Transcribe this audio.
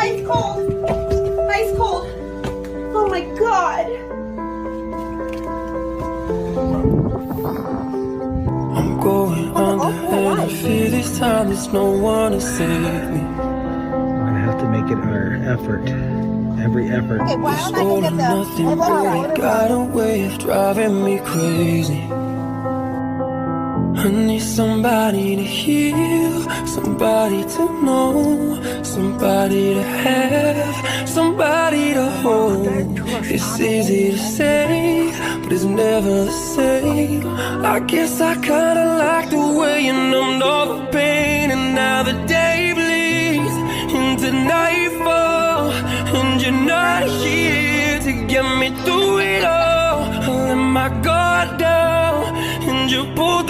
Ice cold. Ice cold. Oh my God. I'm going under and I fear this time there's no one to save me. We're gonna have to make it our effort. Every effort. Okay, why This don't I go all or get the nothing really got a way of driving me crazy. I need somebody to heal, somebody to know, somebody to have, somebody to hold. It's easy to say, but it's never the same. I guess I kinda like the way you numbed all the pain. And now the day bleeds into nightfall, and you're not here to get me through it all. I let my guard down, and you pulled